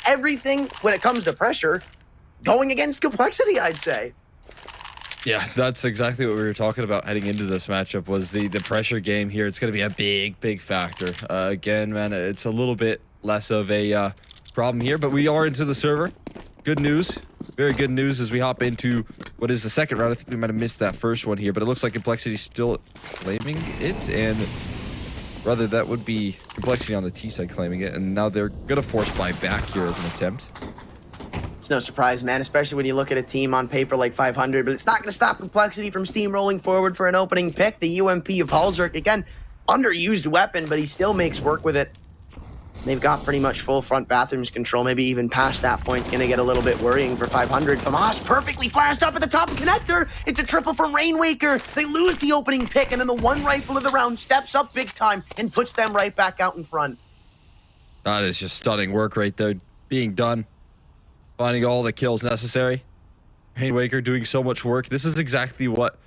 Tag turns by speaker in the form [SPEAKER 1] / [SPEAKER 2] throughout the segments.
[SPEAKER 1] everything when it comes to pressure going against Complexity, I'd say.
[SPEAKER 2] Yeah, that's exactly what we were talking about heading into this matchup, was the pressure game here. It's going to be a big factor. Again, man, it's a little bit less of a problem here, but we are into the server. Good news. Very good news as we hop into what is the second round. I think we might have missed that first one here, but it looks like Complexity's still claiming it, and rather that would be Complexity on the T side claiming it, and now they're going to force buy back here as an attempt.
[SPEAKER 1] It's no surprise, man, especially when you look at a team on paper like 500, but it's not going to stop Complexity from steamrolling forward for an opening pick. The UMP of Halzerk, again, underused weapon, but he still makes work with it. They've got pretty much full front bathrooms control, maybe even past that point. It's going to get a little bit worrying for 500. Famas perfectly flashed up at the top of connector. It's a triple from Rainwaker. They lose the opening pick, and then the one rifle of the round steps up big time and puts them right back out in front.
[SPEAKER 2] That is just stunning work right there being done. Finding all the kills necessary. Rainwaker doing so much work. This is exactly what,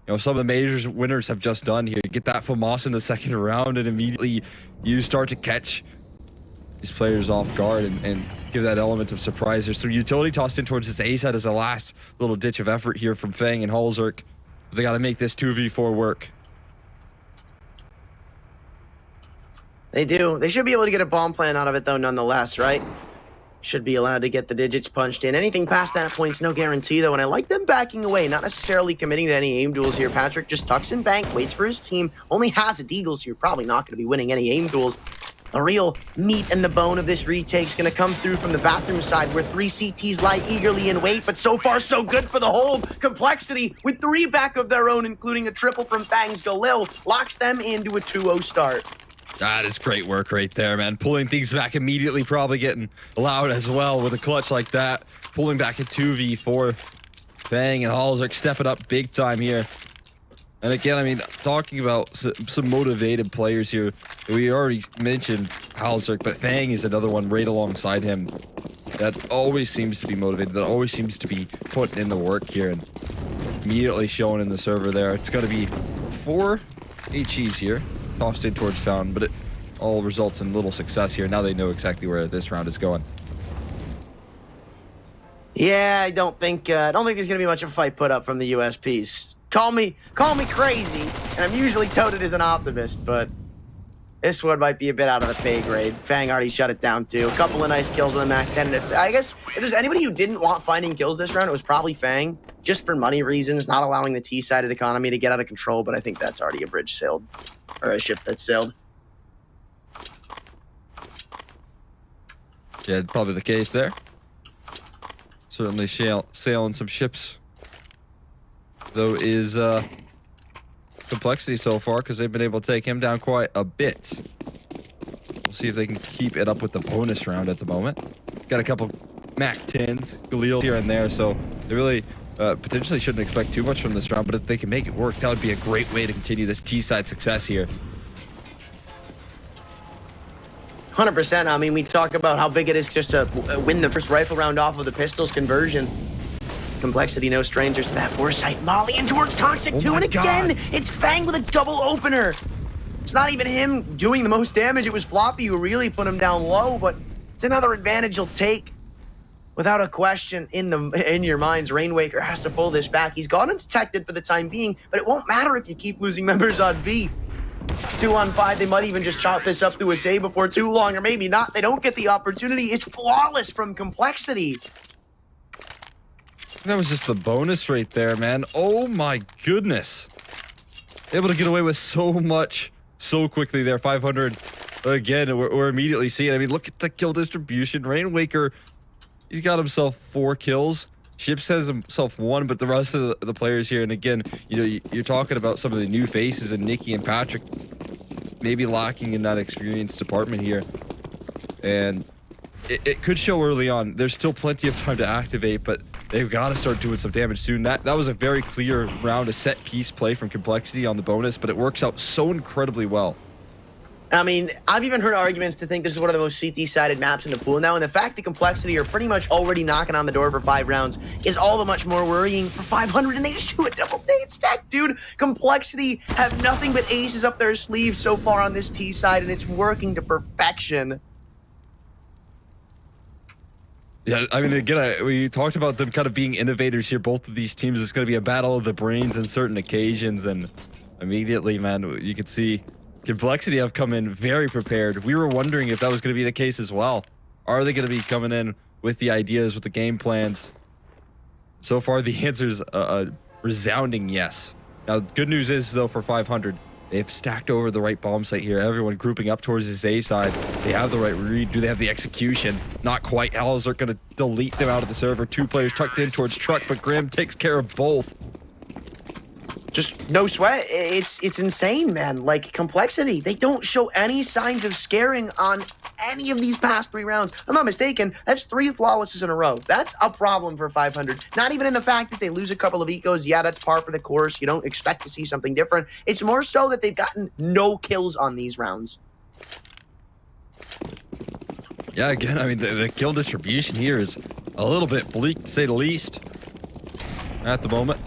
[SPEAKER 2] you know, some of the majors winners have just done here. Get that Famas in the second round, and immediately you start to catch these players off guard and give that element of surprise. There's some utility tossed in towards this A side as a last little ditch of effort here from Fang and Halzerk. They got to make this 2v4 work.
[SPEAKER 1] They do. They should be able to get a bomb plan out of it, though, nonetheless, right? Should be allowed to get the digits punched in. Anything past that point's no guarantee, though, and I like them backing away, not necessarily committing to any aim duels here. Patrick just tucks in bank, waits for his team, only has a deagle, so you're probably not going to be winning any aim duels. The real meat and the bone of this retake's going to come through from the bathroom side, where 3 CTs lie eagerly in wait, but so far so good for the hold. Complexity, with 3 back of their own, including a triple from Fang's Galil, locks them into a 2-0 start.
[SPEAKER 2] That is great work right there, man. Pulling things back immediately, probably getting loud as well with a clutch like that. Pulling back a 2v4. Fang and Halzerk stepping up big time here. And again, I mean, talking about some motivated players here. We already mentioned Halzerk, but Fang is another one right alongside him that always seems to be motivated, that always seems to be putting in the work here, and immediately showing in the server there. It's going to be 4 HEs here. Tossed in towards Fountain, but it all results in little success here. Now they know exactly where this round is going.
[SPEAKER 1] Yeah, I don't think there's gonna be much of a fight put up from the USPs. Call me crazy, and I'm usually touted as an optimist, but this one might be a bit out of the pay grade. Fang already shut it down too. A couple of nice kills on the Mac 10. And I guess if there's anybody who didn't want finding kills this round, it was probably Fang, just for money reasons, not allowing the T-sided economy to get out of control. But I think that's already a bridge sailed, or a ship that's sailed.
[SPEAKER 2] Yeah, probably the case there. Certainly sailing some ships, though, is Complexity so far, because they've been able to take him down quite a bit. We'll see if they can keep it up with the bonus round at the moment. Got a couple Mac 10s, Galil here and there, so they really potentially shouldn't expect too much from this round, but if they can make it work, that would be a great way to continue this T-side success here.
[SPEAKER 1] 100%. I mean, we talk about how big it is just to win the first rifle round off of the pistols conversion. Complexity, no strangers to that foresight. Molly in towards Toxic 2, and again, it's Fang with a double opener. It's not even him doing the most damage. It was Floppy who really put him down low, but it's another advantage he'll take. Without a question in your minds, Rainwaker has to pull this back. He's gone undetected for the time being, but it won't matter if you keep losing members on B. 2 on 5, they might even just chop this up to a save before too long, or maybe not. They don't get the opportunity. It's flawless from Complexity.
[SPEAKER 2] That was just the bonus right there, man. Oh my goodness. Able to get away with so much so quickly there. 500 again, we're immediately seeing. I mean, look at the kill distribution. Rainwaker, he's got himself 4 kills. Ships has himself 1, but the rest of the players here, and again, you know, you're talking about some of the new faces, and Nikki and Patrick maybe lacking in that experience department here. And it could show early on. There's still plenty of time to activate, but they've got to start doing some damage soon. That was a very clear round, a set piece play from Complexity on the bonus, but it works out so incredibly well.
[SPEAKER 1] I mean, I've even heard arguments to think this is one of the most CT-sided maps in the pool now, and the fact that Complexity are pretty much already knocking on the door for 5 rounds is all the much more worrying for 500, and they just do a double nade stack, dude. Complexity have nothing but aces up their sleeves so far on this T side, and it's working to perfection.
[SPEAKER 2] Yeah, I mean, again, we talked about them kind of being innovators here. Both of these teams, it's going to be a battle of the brains on certain occasions, and immediately, man, you could see Complexity have come in very prepared. We were wondering if that was going to be the case as well. Are they going to be coming in with the ideas, with the game plans? So far, the answer is a resounding yes. Now, good news is, though, for 500, they've stacked over the right bomb site here. Everyone grouping up towards this A side. They have the right read. Do they have the execution? Not quite. Owls are going to delete them out of the server. 2 players tucked in towards Truck, but Grim takes care of both.
[SPEAKER 1] Just no sweat. It's insane, man. Like, Complexity, they don't show any signs of scaring on any of these past 3 rounds. I'm not mistaken, that's 3 flawlesses in a row. That's a problem for 500. Not even in the fact that they lose a couple of ecos. Yeah, that's par for the course. You don't expect to see something different. It's more so that they've gotten no kills on these rounds.
[SPEAKER 2] Yeah, again, I mean, the kill distribution here is a little bit bleak, to say the least, at the moment.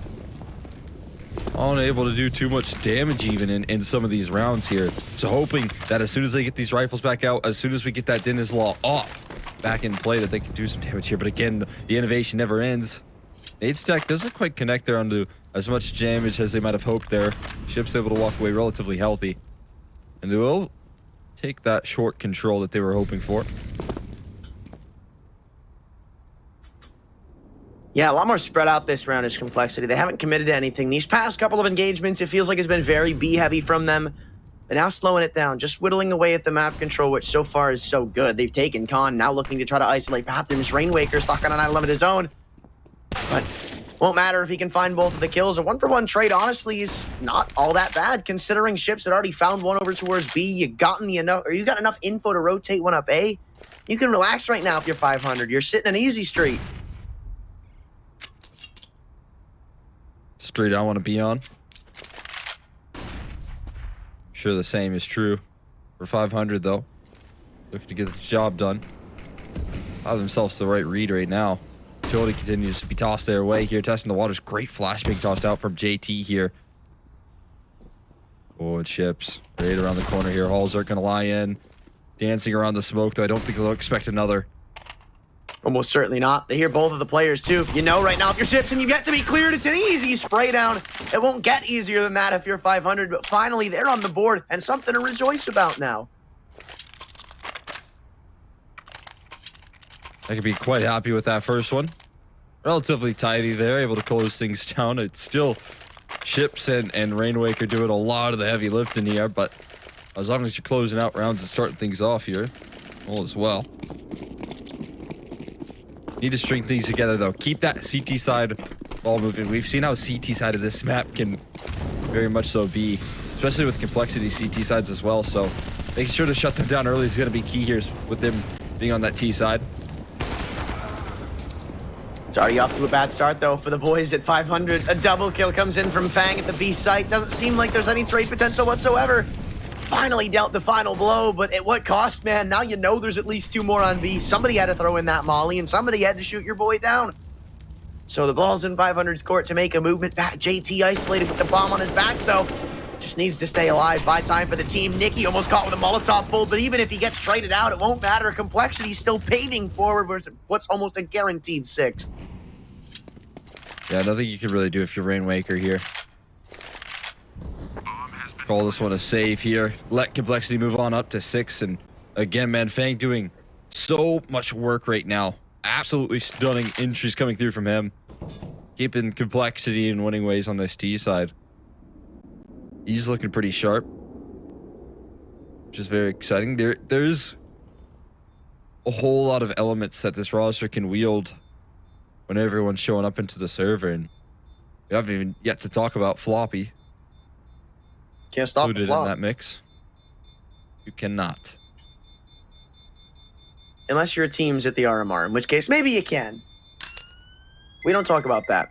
[SPEAKER 2] Unable to do too much damage even in some of these rounds here. So hoping that as soon as they get these rifles back out, as soon as we get that Dennis Law off back in play, that they can do some damage here. But again, the innovation never ends. Nade stack doesn't quite connect there onto as much damage as they might have hoped there. Ship's able to walk away relatively healthy. And they will take that short control that they were hoping for.
[SPEAKER 1] Yeah, a lot more spread out this round is Complexity. They haven't committed to anything. These past couple of engagements, it feels like it's been very B-heavy from them. But now slowing it down, just whittling away at the map control, which so far is so good. They've taken Khan, now looking to try to isolate Bathrooms. Rainwaker stuck on an island of his own. But won't matter if he can find both of the kills. A 1-for-1 trade, honestly, is not all that bad, considering Ships had already found one over towards B. You got enough info to rotate one up A. You can relax right now if you're 500. You're sitting an easy street.
[SPEAKER 2] Street I want to be on. I'm sure the same is true for 500 though. Looking to get the job done. Have themselves the right read right now. Jody continues to be tossed their way here, testing the waters. Great flash being tossed out from JT here. Oh, and Ships right around the corner here. Halls are gonna lie in, dancing around the smoke, though I don't think they'll expect another.
[SPEAKER 1] Almost certainly not. They hear both of the players too. You know right now if you're Ships and you get to be cleared, it's an easy spray down. It won't get easier than that if you're 500, but finally they're on the board and something to rejoice about now.
[SPEAKER 2] I could be quite happy with that first one. Relatively tidy there, able to close things down. It's still Ships and Rainwaker doing a lot of the heavy lifting here, but as long as you're closing out rounds and starting things off here, all as well. Need to string things together though. Keep that CT side ball moving. We've seen how CT side of this map can very much so be, especially with Complexity CT sides as well. So making sure to shut them down early is going to be key here with them being on that T side.
[SPEAKER 1] It's already off to a bad start though for the boys at 500. A double kill comes in from Fang at the B site. Doesn't seem like there's any trade potential whatsoever. Finally dealt the final blow, but at what cost, man? Now you know there's at least 2 more on B. Somebody had to throw in that molly, and somebody had to shoot your boy down. So the ball's in 500's court to make a movement back. JT isolated with the bomb on his back, though. Just needs to stay alive. Buy time for the team. Nicky almost caught with a Molotov pull, but even if he gets traded out, it won't matter. Complexity's still paving forward with what's almost a guaranteed 6th.
[SPEAKER 2] Yeah, nothing you can really do if you're Rainwaker here. Call this one a save here. Let Complexity move on up to 6. And again, man, Fang doing so much work right now. Absolutely stunning entries coming through from him. Keeping Complexity in winning ways on this T side. He's looking pretty sharp, which is very exciting. There's a whole lot of elements that this roster can wield when everyone's showing up into the server. And we haven't even yet to talk about Floppy.
[SPEAKER 1] Can't stop the
[SPEAKER 2] Included
[SPEAKER 1] flop.
[SPEAKER 2] in that mix. You cannot.
[SPEAKER 1] Unless your team's at the RMR, in which case maybe you can. We don't talk about that.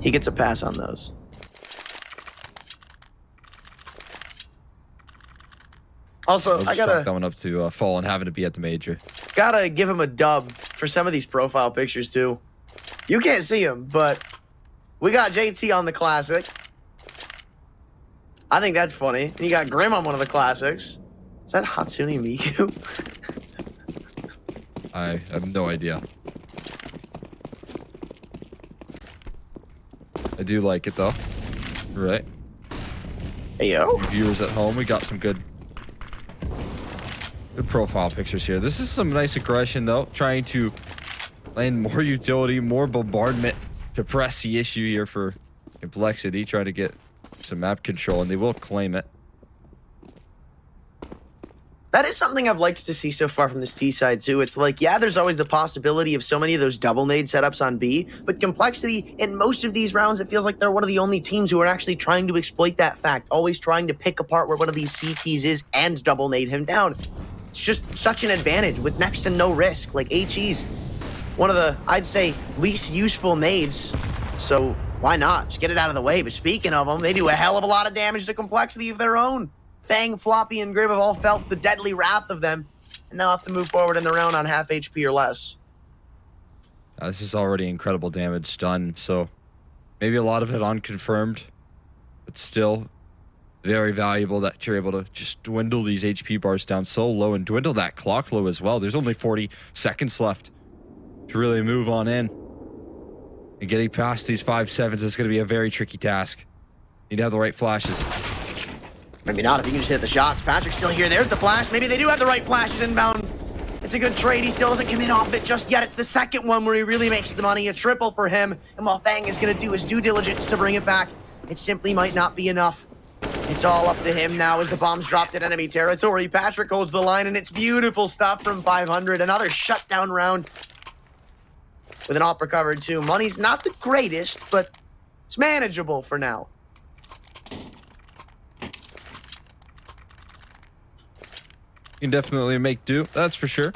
[SPEAKER 1] He gets a pass on those. Also,
[SPEAKER 2] I'll
[SPEAKER 1] I
[SPEAKER 2] just chalk that
[SPEAKER 1] gotta
[SPEAKER 2] one up to Fall and having to be at the major.
[SPEAKER 1] give him a dub for some of these profile pictures too. You can't see him, but we got JT on the classic. I think that's funny. And you got Grim on one of the classics. Is that Hatsune Miku?
[SPEAKER 2] I have no idea. I do like it though. Right.
[SPEAKER 1] Hey, yo.
[SPEAKER 2] Viewers at home, we got some good profile pictures here. This is some nice aggression though, trying to land more utility, more bombardment to press the issue here for Complexity, trying to get some map control, and they will claim it.
[SPEAKER 1] That is something I've liked to see so far from this T side too. It's like, yeah, there's always the possibility of so many of those double nade setups on B, but Complexity, in most of these rounds, it feels like they're one of the only teams who are actually trying to exploit that fact, always trying to pick apart where one of these CTs is and double nade him down. It's just such an advantage with next to no risk. Like, HE's one of the, I'd say, least useful nades, so why not? Just get it out of the way. But speaking of them, they do a hell of a lot of damage to Complexity of their own. Fang, Floppy, and Griv have all felt the deadly wrath of them, and now have to move forward in the round on half HP or less.
[SPEAKER 2] This is already incredible damage done, so maybe a lot of it unconfirmed, but still very valuable that you're able to just dwindle these HP bars down so low and dwindle that clock low as well. There's only 40 seconds left to really move on in. And getting past these 5-7s is going to be a very tricky task. Need to have the right flashes.
[SPEAKER 1] Maybe not if you can just hit the shots. Patrick's still here. There's the flash. Maybe they do have the right flashes inbound. It's a good trade. He still doesn't commit off it just yet. It's the second one where he really makes the money. A triple for him. And while Fang is going to do his due diligence to bring it back, it simply might not be enough. It's all up to him now as the bomb's dropped in enemy territory. Patrick holds the line, and it's beautiful stuff from 500. Another shutdown round with an op recovered too. Money's not the greatest, but it's manageable for now.
[SPEAKER 2] You can definitely make do, that's for sure.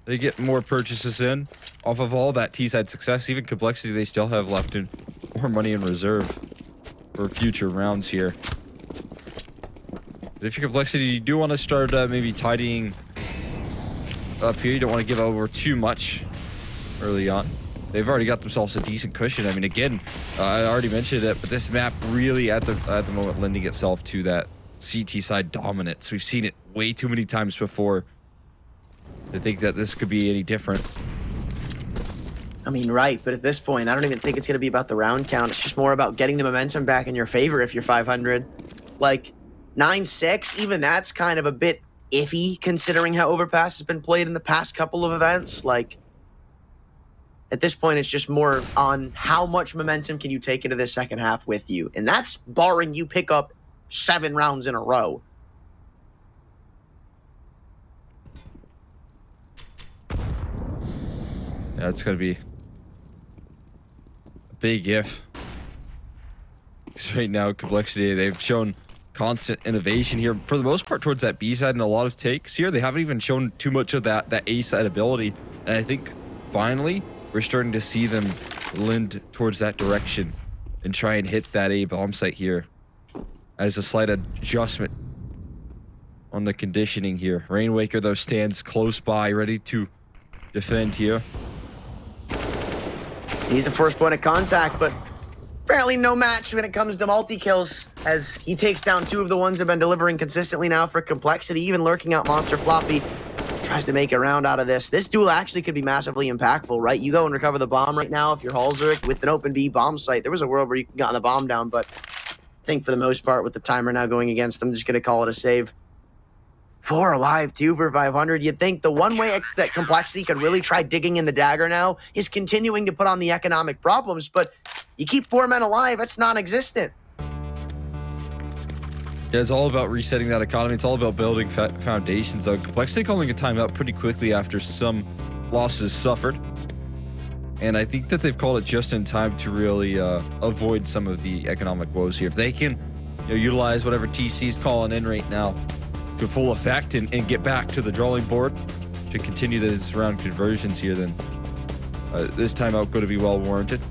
[SPEAKER 2] They get more purchases in off of all that T-side success. Even Complexity, they still have left in more money in reserve for future rounds here. But if you're Complexity, you do want to start maybe tidying up here. You don't want to give over too much early on. They've already got themselves a decent cushion. I mean, again, I already mentioned it, but this map really at the moment lending itself to that CT side dominance. We've seen it way too many times before to think that this could be any different.
[SPEAKER 1] I mean, right, but at this point, I don't even think it's going to be about the round count. It's just more about getting the momentum back in your favor if you're 500. Like, 9-6, even that's kind of a bit iffy considering how Overpass has been played in the past couple of events. Like, at this point, it's just more on how much momentum can you take into this second half with you. And that's barring you pick up 7 rounds in a row.
[SPEAKER 2] Yeah, it's going to be a big if. Because right now, Complexity, they've shown constant innovation here. For the most part, towards that B side and a lot of takes here. They haven't even shown too much of that A side ability. And I think, finally, we're starting to see them lend towards that direction and try and hit that A bomb site here as a slight adjustment on the conditioning here. Rainwaker, though, stands close by, ready to defend here.
[SPEAKER 1] He's the first point of contact, but apparently no match when it comes to multi-kills, as he takes down 2 of the ones that have been delivering consistently now for Complexity, even lurking out Monster Floppy. Tries to make a round out of this. This duel actually could be massively impactful, right? You go and recover the bomb right now if you're Halzerk with an open B bomb site. There was a world where you could gotten the bomb down, but I think for the most part, with the timer now going against them, just going to call it a save. 4 alive, 2 for 500. You'd think the one way that Complexity could really try digging in the dagger now is continuing to put on the economic problems, but you keep 4 men alive, that's non-existent.
[SPEAKER 2] Yeah, it's all about resetting that economy. It's all about building foundations. So Complexity calling a timeout pretty quickly after some losses suffered. And I think that they've called it just in time to really avoid some of the economic woes here. If they can utilize whatever TC's calling in right now to full effect and get back to the drawing board to continue this round conversions here, then this timeout going to be well warranted.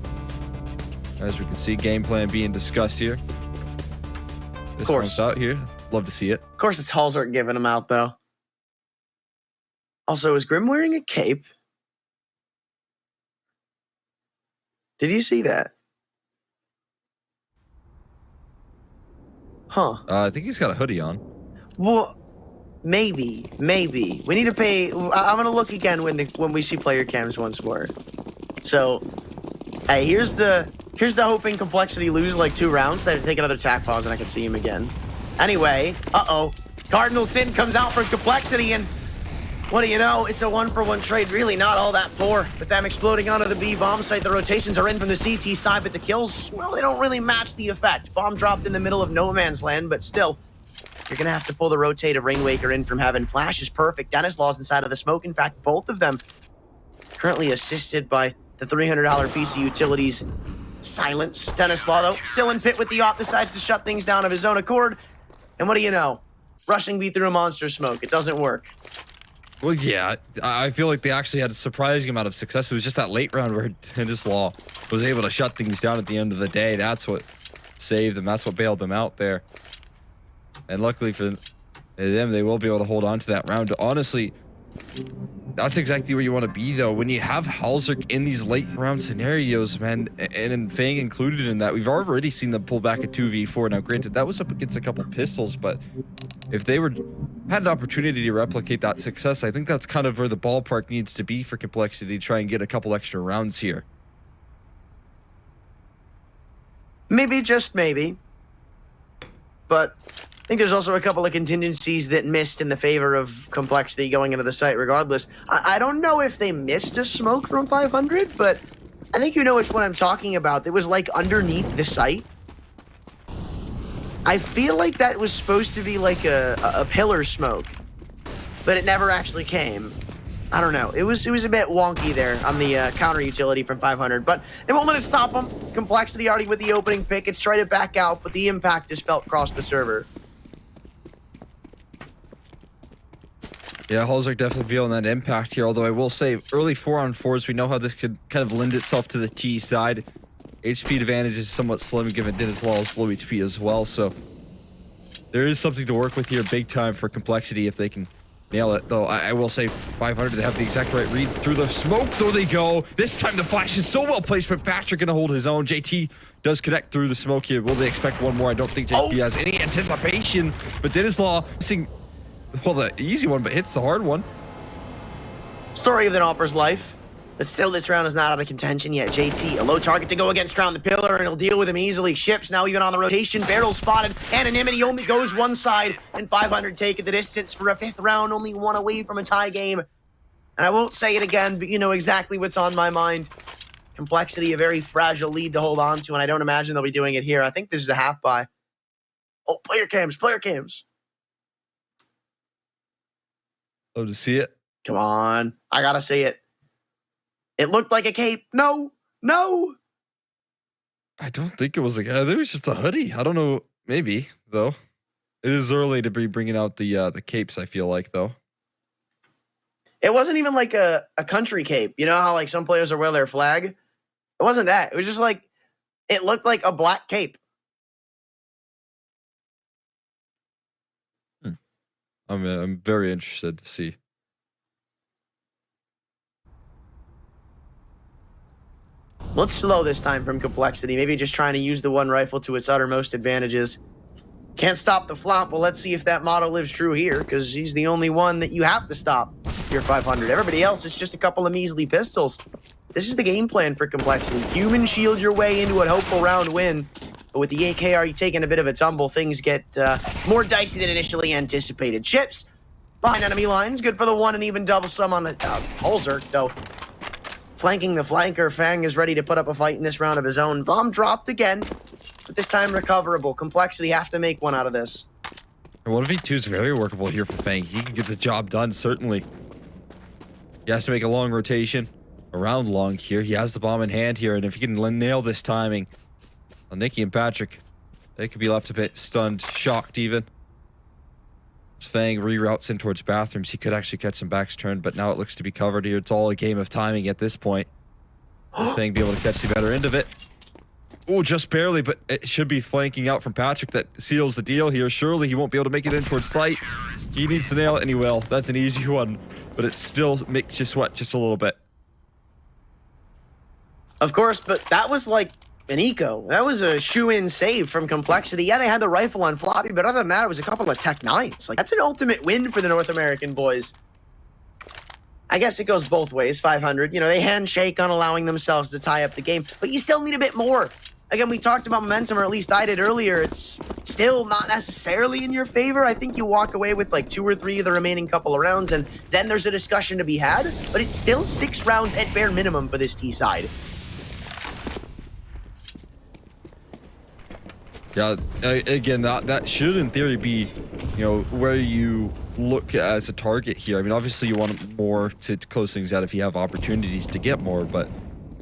[SPEAKER 2] As we can see, game plan being discussed here. This
[SPEAKER 1] of course.
[SPEAKER 2] Out here. Love to see it.
[SPEAKER 1] Of course, it's Halzerk giving him out, though. Also, is Grim wearing a cape? Did you see that? Huh.
[SPEAKER 2] I think he's got a hoodie on.
[SPEAKER 1] Well, maybe. We need to pay. I'm gonna look again when we see player cams once more. So, hey, here's the hoping Complexity lose like 2 rounds. So I take another tack pause and I can see him again. Anyway, Cardinal Sin comes out for Complexity, and what do you know? It's a 1-for-1 trade. Really not all that poor. With them exploding onto the B bomb site, the rotations are in from the CT side, but the kills, well, they don't really match the effect. Bomb dropped in the middle of no man's land, but still, you're gonna have to pull the rotate of Rainwaker in from heaven. Flash is perfect. Dennis Law's inside of the smoke. In fact, both of them currently assisted by the $300 piece of utilities. Silence. Dennis Law, though, still in pit with the op, decides to shut things down of his own accord. And what do you know? Rushing B through a monster smoke. It doesn't work.
[SPEAKER 2] Well, yeah, I feel like they actually had a surprising amount of success. It was just that late round where Dennis Law was able to shut things down at the end of the day. That's what saved them. That's what bailed them out there. And luckily for them, they will be able to hold on to that round. Honestly, that's exactly where you want to be, though. When you have Halzerk in these late round scenarios, man, and Fang included in that, we've already seen them pull back a 2v4. Now, granted, that was up against a couple pistols, but if they had an opportunity to replicate that success, I think that's kind of where the ballpark needs to be for Complexity to try and get a couple extra rounds here.
[SPEAKER 1] Maybe, just maybe. But I think there's also a couple of contingencies that missed in the favor of Complexity going into the site regardless. I don't know if they missed a smoke from 500, but I think you know which one I'm talking about. It was like underneath the site. I feel like that was supposed to be like a pillar smoke, but it never actually came. I don't know. It was a bit wonky there on the counter utility from 500, but they won't let it stop them. Complexity already with the opening pick. It's tried to back out, but the impact is felt across the server.
[SPEAKER 2] Yeah, Halzerk definitely feeling that impact here, although I will say early 4-on-4s, we know how this could kind of lend itself to the T side. HP advantage is somewhat slim given Dennis Law's low HP as well, so there is something to work with here big time for Complexity if they can nail it. Though I will say 500, they have the exact right read through the smoke. Though they go. This time the flash is so well placed, but Patrick gonna hold his own. JT does connect through the smoke here. Will they expect one more? I don't think JT has any anticipation, but Dennis Law missing, well, the easy one, but hits the hard one.
[SPEAKER 1] Story of the Opera's life. But still, this round is not out of contention yet. JT, a low target to go against around the pillar, and he'll deal with him easily. Ships now even on the rotation. Barrel spotted. Anonymity only goes one side, and 500 taking the distance for a 5th round, only one away from a tie game. And I won't say it again, but you know exactly what's on my mind. Complexity, a very fragile lead to hold on to, and I don't imagine they'll be doing it here. I think this is a half buy. Oh, player cams.
[SPEAKER 2] Love to see it.
[SPEAKER 1] Come on. I gotta see it. It looked like a cape. No.
[SPEAKER 2] I don't think it was I think it was just a hoodie. I don't know. Maybe, though. It is early to be bringing out the capes, I feel like, though.
[SPEAKER 1] It wasn't even like a country cape. You know how like some players will wear their flag? It wasn't that. It was just like, it looked like a black cape.
[SPEAKER 2] I'm very interested to see.
[SPEAKER 1] Let's slow this time from Complexity. Maybe just trying to use the one rifle to its uttermost advantages. Can't stop the flop. Well, let's see if that motto lives true here, because he's the only one that you have to stop. Your 500. Everybody else is just a couple of measly pistols. This is the game plan for Complexity. Human shield your way into a hopeful round win. But with the AKR taking a bit of a tumble, things get more dicey than initially anticipated. Chips behind enemy lines. Good for the one and even double sum on the Halzerk, though. Flanking the flanker, Fang is ready to put up a fight in this round of his own. Bomb dropped again, but this time recoverable. Complexity have to make one out of this.
[SPEAKER 2] 1v2 is very workable here for Fang. He can get the job done, certainly. He has to make a long rotation. Around long here. He has the bomb in hand here, and if he can nail this timing, well, Nicky and Patrick, they could be left a bit stunned, shocked even. As Fang reroutes in towards bathrooms, he could actually catch some backs turned, but now it looks to be covered here. It's all a game of timing at this point. Fang be able to catch the better end of it. Oh, just barely, but it should be flanking out from Patrick that seals the deal here. Surely he won't be able to make it in towards sight. He needs to nail it, and he will. That's an easy one, but it still makes you sweat just a little bit.
[SPEAKER 1] Of course, but that was like an eco. That was a shoe-in save from Complexity. Yeah, they had the rifle on Floppy, but other than that, it was a couple of Tech 9s. Like, that's an ultimate win for the North American boys. I guess it goes both ways, 500. You know, they handshake on allowing themselves to tie up the game, but you still need a bit more. Again, we talked about momentum, or at least I did earlier. It's still not necessarily in your favor. I think you walk away with like 2 or 3 of the remaining couple of rounds, and then there's a discussion to be had, but it's still 6 rounds at bare minimum for this T side.
[SPEAKER 2] Yeah, again, that should in theory be, you know, where you look as a target here. I mean, obviously you want more to close things out if you have opportunities to get more, but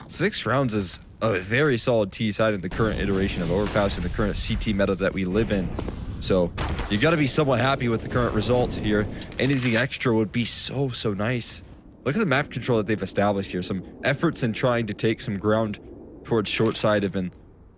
[SPEAKER 2] 6 rounds is a very solid T side in the current iteration of Overpass and the current CT meta that we live in. So you got to be somewhat happy with the current result here. Anything extra would be so nice. Look at the map control that they've established here. Some efforts in trying to take some ground towards short side have been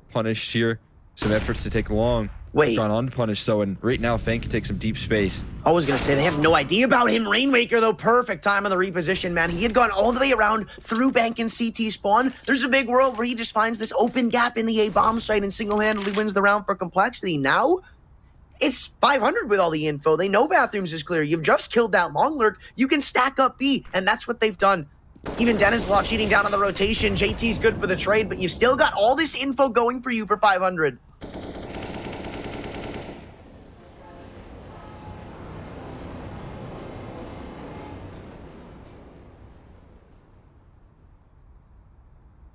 [SPEAKER 2] punished here. Some efforts to take long.
[SPEAKER 1] Wait.
[SPEAKER 2] Gone unpunished, though, and right now Fang can take some deep space.
[SPEAKER 1] I was going to say, they have no idea about him. Rainmaker, though, perfect time on the reposition, man. He had gone all the way around through bank and CT spawn. There's a big world where he just finds this open gap in the A bomb site and single-handedly wins the round for Complexity. Now, it's 500 with all the info. They know bathrooms is clear. You've just killed that long lurk. You can stack up B, and that's what they've done. Even Dennis Law cheating down on the rotation. JT's good for the trade, but you've still got all this info going for you for 500.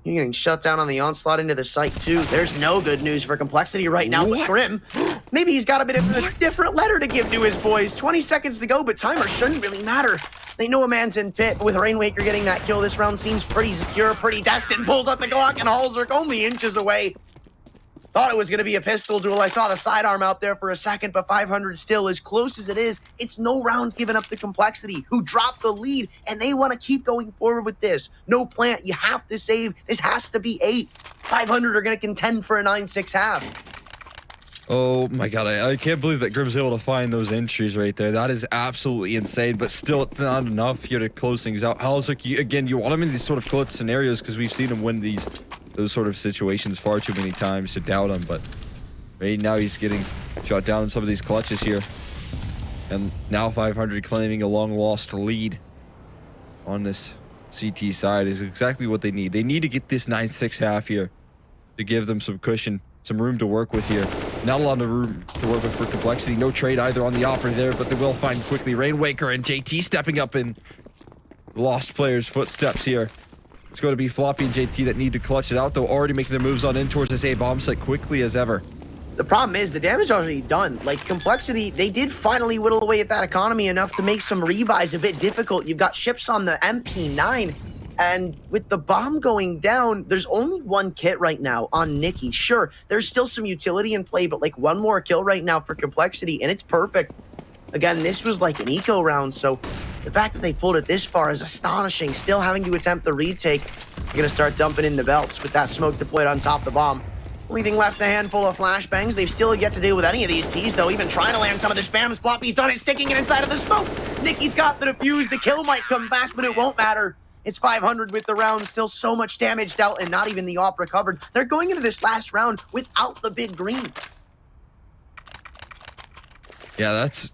[SPEAKER 1] You're getting shut down on the onslaught into the site, too. There's no good news for Complexity right now.
[SPEAKER 2] What?
[SPEAKER 1] For him, maybe he's got a bit of a different letter to give to his boys. 20 seconds to go, but timer shouldn't really matter. They know a man's in pit, but with Rainmaker getting that kill, this round seems pretty secure, pretty destined. Pulls out the Glock and Halzerk only inches away. Thought it was going to be a pistol duel. I saw the sidearm out there for a second, but 500 still, as close as it is, it's no round given up to Complexity, who dropped the lead, and they want to keep going forward with this. No plant, you have to save. This has to be 8. 500 are going to contend for a 9-6 half.
[SPEAKER 2] Oh my god, I can't believe that Grim's able to find those entries right there. That is absolutely insane, but still, it's not enough here to close things out. Halzerk, again, you want him in these sort of clutch scenarios because we've seen him win those sort of situations far too many times to doubt him, but right now he's getting shot down in some of these clutches here. And now 500 claiming a long lost lead on this CT side is exactly what they need. They need to get this 9-6 half here to give them some cushion, some room to work with here. Not a lot of room to work with for Complexity. No trade either on the offer there, but they will find quickly. Rainmaker and JT stepping up in lost players' footsteps here. It's going to be Floppy and JT that need to clutch it out, though, already making their moves on in towards this A bomb site quickly as ever.
[SPEAKER 1] The problem is the damage already done. Like, Complexity, they did finally whittle away at that economy enough to make some rebuys a bit difficult. You've got ships on the MP9, and with the bomb going down, there's only 1 kit right now on Nikki. Sure, there's still some utility in play, but like 1 more kill right now for Complexity, and it's perfect. Again, this was like an eco round, so the fact that they pulled it this far is astonishing. Still having to attempt the retake. You're going to start dumping in the belts with that smoke deployed on top of the bomb. Only thing left, a handful of flashbangs. They've still yet to deal with any of these T's, though. Even trying to land some of the spams. Floppy's done it, sticking it inside of the smoke. Nikki's got the defuse. The kill might come back, but it won't matter. It's 500 with the round. Still so much damage dealt, and not even the op recovered. They're going into this last round without the big green.
[SPEAKER 2] Yeah, that's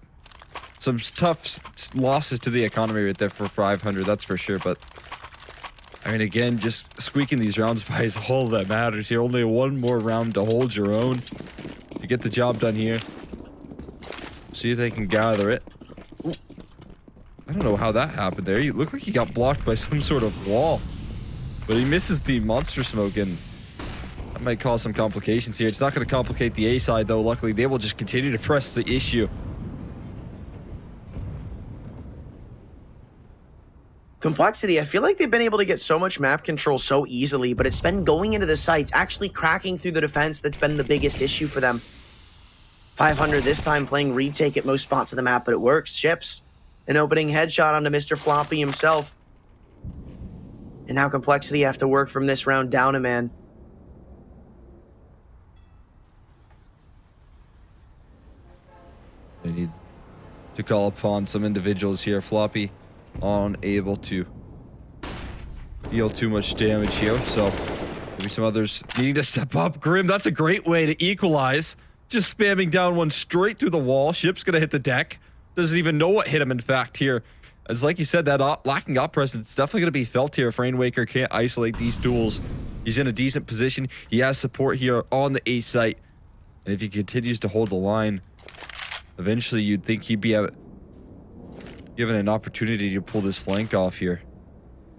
[SPEAKER 2] some tough losses to the economy right there for 500, that's for sure. But I mean, again, just squeaking these rounds by is all that matters here. Only 1 more round to hold your own. You get the job done here. See if they can gather it. Ooh. I don't know how that happened there. You look like he got blocked by some sort of wall. But he misses the monster smoke, and that might cause some complications here. It's not going to complicate the A side, though. Luckily, they will just continue to press the issue.
[SPEAKER 1] Complexity, I feel like they've been able to get so much map control so easily, but it's been going into the sites, actually cracking through the defense that's been the biggest issue for them. 500 this time playing retake at most spots of the map, but it works. Ships, an opening headshot onto Mr. Floppy himself. And now Complexity have to work from this round down a man.
[SPEAKER 2] They need to call upon some individuals here. Floppy unable to deal too much damage here, so Maybe some others needing to step up. Grim, that's a great way to equalize. Just spamming down one straight through the wall. Ship's going to hit the deck. Doesn't even know what hit him, in fact, here. As like you said, that lacking op presence definitely going to be felt here if Rainwaker can't isolate these duels. He's in a decent position. He has support here on the A site. And if he continues to hold the line, eventually you'd think he'd be given an opportunity to pull this flank off here.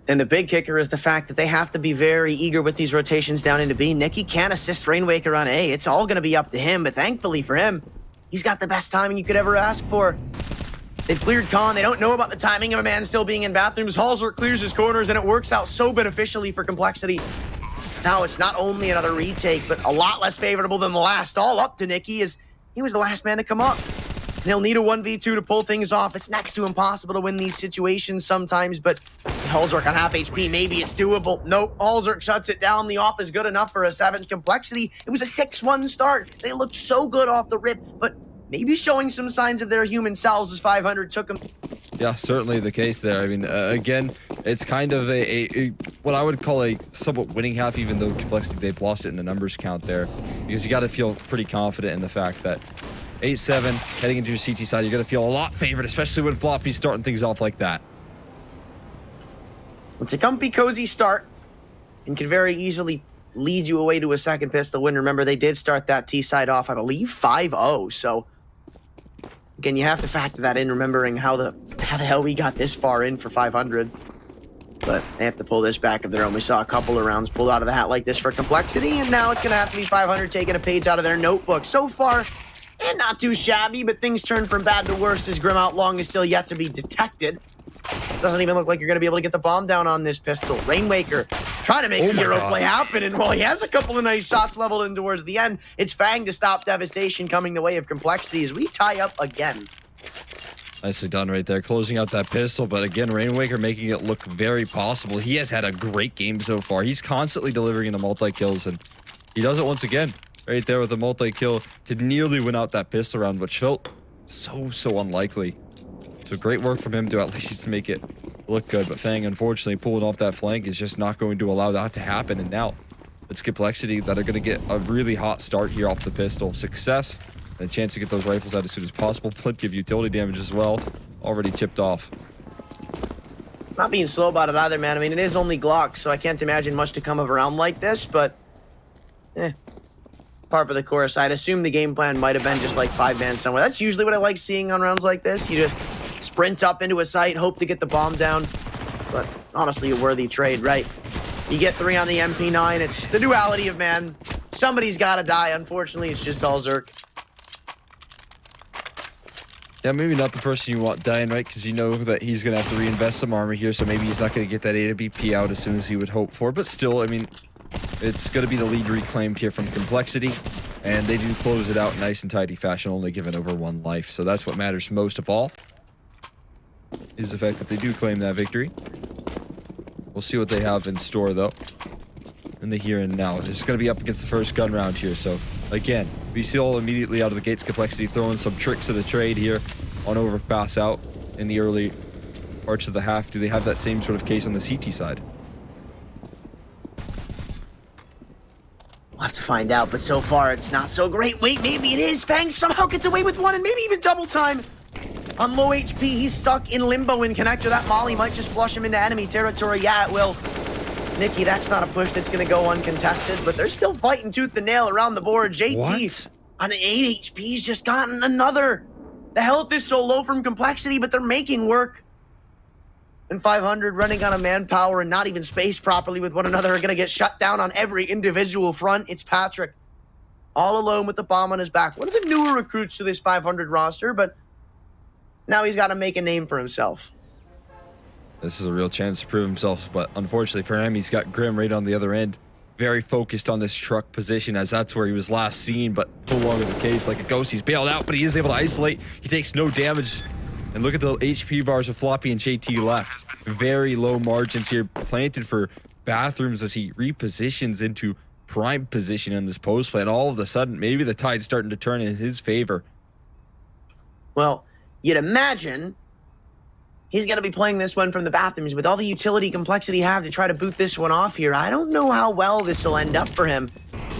[SPEAKER 1] And the big kicker is the fact that they have to be very eager with these rotations down into B. Nicky can't assist Rainwaker on A. It's all going to be up to him, but thankfully for him, he's got the best timing you could ever ask for. They've cleared Khan. They don't know about the timing of a man still being in bathrooms. Halzer clears his corners, and it works out so beneficially for Complexity. Now it's not only another retake, but a lot less favorable than the last. All up to Nicky, as he was the last man to come up. And he'll need a 1v2 to pull things off. It's next to impossible to win these situations sometimes, but Halzork on half HP, maybe it's doable. Nope, Halzork shuts it down. The op is good enough for a 7th Complexity. It was a 6-1 start. They looked so good off the rip, but maybe showing some signs of their human selves as 500 took them.
[SPEAKER 2] Yeah, certainly the case there. I mean, again, it's kind of a what I would call a somewhat winning half, even though Complexity, they've lost it in the numbers count there. Because you got to feel pretty confident in the fact that 8-7, heading into your CT side, you're going to feel a lot favored, especially when Floppy's starting things off like that.
[SPEAKER 1] It's a comfy, cozy start and could very easily lead you away to a second pistol win. Remember, they did start that T side off, I believe, 5-0. So, again, you have to factor that in, remembering how the hell we got this far in for 500. But they have to pull this back of their own. We saw a couple of rounds pulled out of the hat like this for Complexity, and now it's going to have to be 500 taking a page out of their notebook. So far, not too shabby, but things turn from bad to worse as Grim Outlong is still yet to be detected. Doesn't even look like you're going to be able to get the bomb down on this pistol. Rainwaker trying to make a hero play happen, and while he has a couple of nice shots leveled in towards the end, it's Fang to stop Devastation coming the way of Complexity as we tie up again.
[SPEAKER 2] Nicely done right there, closing out that pistol. But again, Rainwaker making it look very possible. He has had a great game so far. He's constantly delivering the multi-kills, and he does it once again. Right there with the multi-kill to nearly win out that pistol round, which felt so unlikely. So great work from him to at least make it look good. But Fang, unfortunately, pulling off that flank is just not going to allow that to happen. And now it's Complexity that are going to get a really hot start here off the pistol. Success and a chance to get those rifles out as soon as possible. Plenty of utility damage as well. Already chipped off.
[SPEAKER 1] Not being slow about it either, man. I mean, it is only Glock, so I can't imagine much to come of a round like this, but part of the course. I'd assume the game plan might have been just like 5-man somewhere. That's usually what I like seeing on rounds like this. You just sprint up into a site, hope to get the bomb down. But honestly, a worthy trade, right? You get 3 on the MP9. It's the duality of, man, somebody's got to die. Unfortunately, it's just all Zerk.
[SPEAKER 2] Yeah, maybe not the person you want dying, right? Because you know that he's going to have to reinvest some armor here, so maybe he's not going to get that A to BP out as soon as he would hope for. But still, I mean, it's going to be the lead reclaimed here from Complexity, and they do close it out in nice and tidy fashion, only given over 1 life. So that's what matters most of all, is the fact that they do claim that victory. We'll see what they have in store, though, in the here and now. It's going to be up against the first gun round here. So, again, we see all immediately out of the gates, Complexity throwing some tricks of the trade here on Overpass out in the early parts of the half. Do they have that same sort of case on the CT side?
[SPEAKER 1] We'll have to find out, but so far it's not so great. Wait, maybe it is. Fang somehow gets away with 1 and maybe even double time. On low HP, he's stuck in limbo in connector. That molly might just flush him into enemy territory. Yeah, it will. Nicky, that's not a push that's going to go uncontested, but they're still fighting tooth and nail around the board. JT on 8 HP, he's just gotten another. The health is so low from Complexity, but they're making work. And 500 running out of manpower and not even spaced properly with one another are going to get shut down on every individual front. It's Patrick all alone with the bomb on his back. One of the newer recruits to this 500 roster, but now he's got to make a name for himself.
[SPEAKER 2] This is a real chance to prove himself, but unfortunately for him, he's got Grim right on the other end. Very focused on this truck position, as that's where he was last seen, but no longer the case. Like a ghost, he's bailed out, but he is able to isolate. He takes no damage. And look at the HP bars of Floppy and JT left. Very low margins here, planted for bathrooms as he repositions into prime position in this post play. And all of a sudden, maybe the tide's starting to turn in his favor.
[SPEAKER 1] Well, you'd imagine He's going to be playing this one from the bathrooms with all the utility complexity have to try to boot this one off here. I don't know how well this will end up for him,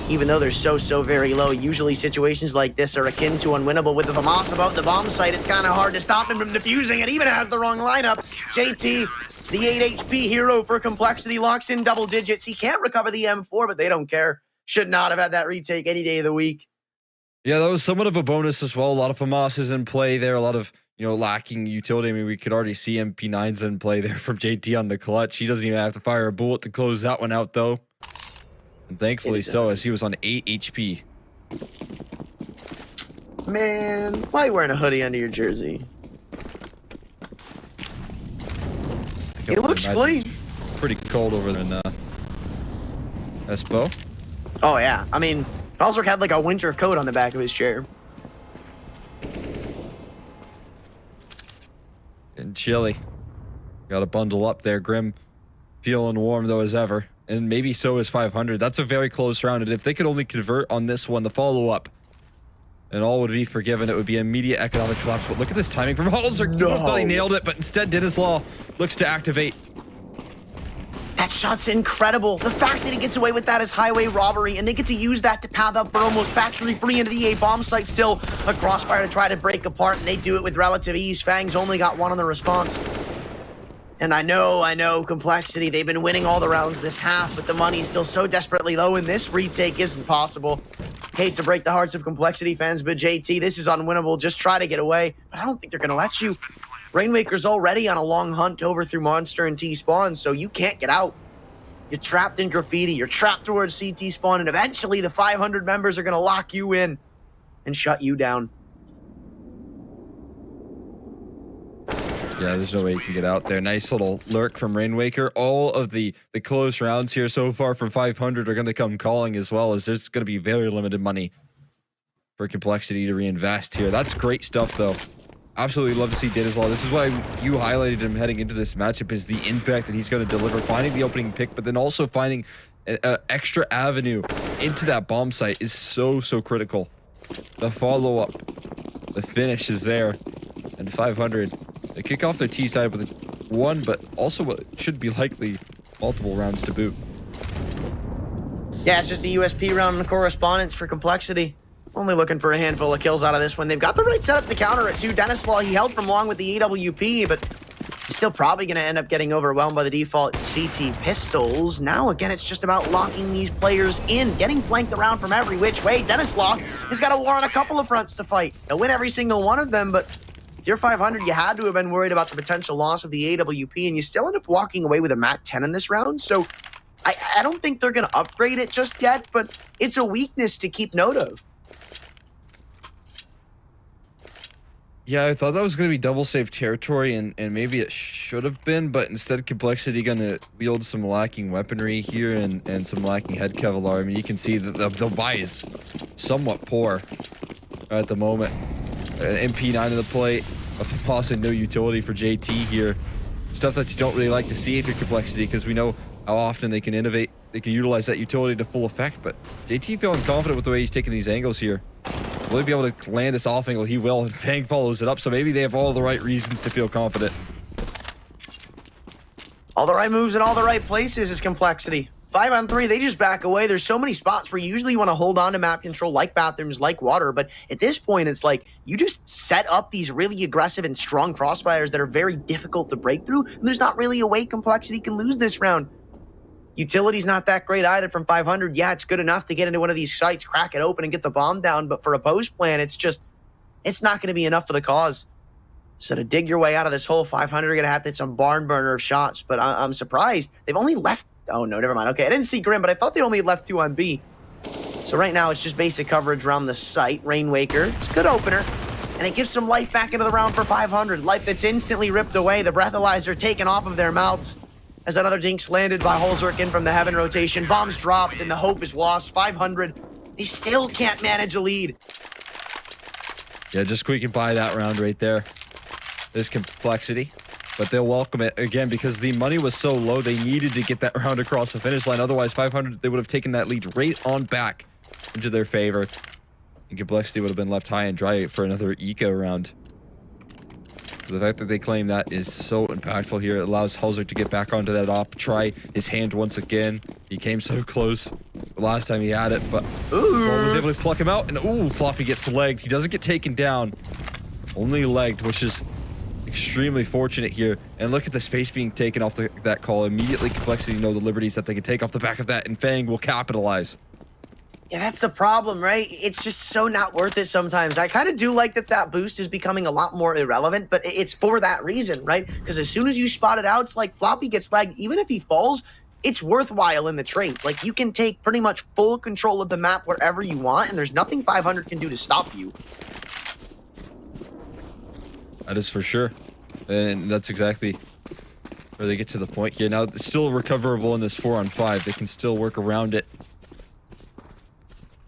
[SPEAKER 1] even though they're so very low. Usually situations like this are akin to unwinnable. With the FAMAS above the bomb site, it's kind of hard to stop him from defusing. It even has the wrong lineup. JT, the 8 HP hero for complexity, locks in double digits. He can't recover the M4, but they don't care. Should not have had that retake any day of the week.
[SPEAKER 2] Yeah, that was somewhat of a bonus as well. A lot of FAMAS in play there. A lot of, lacking utility. I mean, we could already see MP9s in play there from JT on the clutch. He doesn't even have to fire a bullet to close that one out, though. And thankfully so, as he was on 8 HP.
[SPEAKER 1] Man, why are you wearing a hoodie under your jersey? It looks clean.
[SPEAKER 2] Pretty cold over there in Espoo.
[SPEAKER 1] Oh, yeah. I mean, Falzark had like a winter coat on the back of his chair.
[SPEAKER 2] And chilly. Got to bundle up there. Grim feeling warm though as ever. And maybe so is 500. That's a very close round. And if they could only convert on this one, the follow-up, and all would be forgiven, it would be immediate economic collapse. But look at this timing from Falzark.
[SPEAKER 1] No.
[SPEAKER 2] He thought he nailed it, but instead Dinislaw looks to activate.
[SPEAKER 1] That shot's incredible. The fact that he gets away with that is highway robbery, and they get to use that to path up for almost factory free into the A bomb site. Still a crossfire to try to break apart, and they do it with relative ease. Fangs only got one on the response. And I know, complexity. They've been winning all the rounds this half, but the money's still so desperately low, and this retake isn't possible. Hate to break the hearts of complexity fans, but JT, this is unwinnable. Just try to get away, but I don't think they're going to let you. Rainmaker's already on a long hunt over through Monster and T-Spawn, so you can't get out. You're trapped in graffiti, you're trapped towards CT spawn, and eventually the 500 members are going to lock you in and shut you down.
[SPEAKER 2] Yeah, there's no way you can get out there. Nice little lurk from Rainmaker. All of the close rounds here so far from 500 are going to come calling, as well as there's going to be very limited money for complexity to reinvest here. That's great stuff, though. Absolutely love to see Dinislaw. This is why you highlighted him heading into this matchup, is the impact that he's going to deliver, finding the opening pick, but then also finding an extra avenue into that bomb site is so critical. The follow-up, the finish is there, and 500. They kick off their T side with one, but also what should be likely multiple rounds to boot.
[SPEAKER 1] Yeah, it's just a USP round in the correspondence for complexity. Only looking for a handful of kills out of this one. They've got the right setup to counter it too. Dinislaw, he held from long with the AWP, but he's still probably going to end up getting overwhelmed by the default CT pistols. Now, again, it's just about locking these players in, getting flanked around from every which way. Dinislaw has got a war on a couple of fronts to fight. He'll win every single one of them, but if you're 500, you had to have been worried about the potential loss of the AWP, and you still end up walking away with a MAC 10 in this round. So I don't think they're going to upgrade it just yet, but it's a weakness to keep note of.
[SPEAKER 2] Yeah, I thought that was going to be double safe territory, and maybe it should have been, but instead complexity going to wield some lacking weaponry here and some lacking head Kevlar. I mean, you can see that the buy is somewhat poor at the moment. MP9 in the play, a FAMAS and no utility for JT here. Stuff that you don't really like to see if you're complexity, because we know how often they can innovate. They can utilize that utility to full effect, but JT feeling confident with the way he's taking these angles here. Will he be able to land this off angle? He will, and Fang follows it up, so maybe they have all the right reasons to feel confident.
[SPEAKER 1] All the right moves in all the right places is complexity. 5-on-3, they just back away. There's so many spots where you usually want to hold on to map control, like bathrooms, like water, but at this point, it's like you just set up these really aggressive and strong crossfires that are very difficult to break through, and there's not really a way complexity can lose this round. Utility's not that great either from 500. Yeah, it's good enough to get into one of these sites, crack it open, and get the bomb down, but for a post plan, it's not going to be enough for the cause. So to dig your way out of this hole, 500 are going to have to hit some barn burner of shots, but I'm surprised. They've only left... Oh, no, never mind. Okay, I didn't see Grim, but I thought they only left 2 on B. So right now, it's just basic coverage around the site. Rainmaker, it's a good opener, and it gives some life back into the round for 500. Life that's instantly ripped away. The breathalyzer taken off of their mouths as another dinks landed by Holzerk in from the heaven rotation. Bombs dropped, and the hope is lost. 500, they still can't manage a lead.
[SPEAKER 2] Yeah, just squeaking by that round right there. This complexity. But they'll welcome it again because the money was so low, they needed to get that round across the finish line. Otherwise, 500, they would have taken that lead right on back into their favor. And complexity would have been left high and dry for another eco round. The fact that they claim that is so impactful here. It allows Halzer to get back onto that op, try his hand once again. He came so close the last time he had it, but was able to pluck him out. And ooh, Floppy gets legged. He doesn't get taken down, only legged, which is extremely fortunate here. And look at the space being taken off that call. Immediately, Complexity know the liberties that they can take off the back of that, and Fang will capitalize.
[SPEAKER 1] Yeah, that's the problem, right? It's just so not worth it sometimes. I kind of do like that boost is becoming a lot more irrelevant, but it's for that reason, right? Because as soon as you spot it out, it's like Floppy gets lagged. Even if he falls, it's worthwhile in the trades. Like, you can take pretty much full control of the map wherever you want, and there's nothing 500 can do to stop you.
[SPEAKER 2] That is for sure. And that's exactly where they get to the point here. Now, it's still recoverable in this 4-on-5. They can still work around it,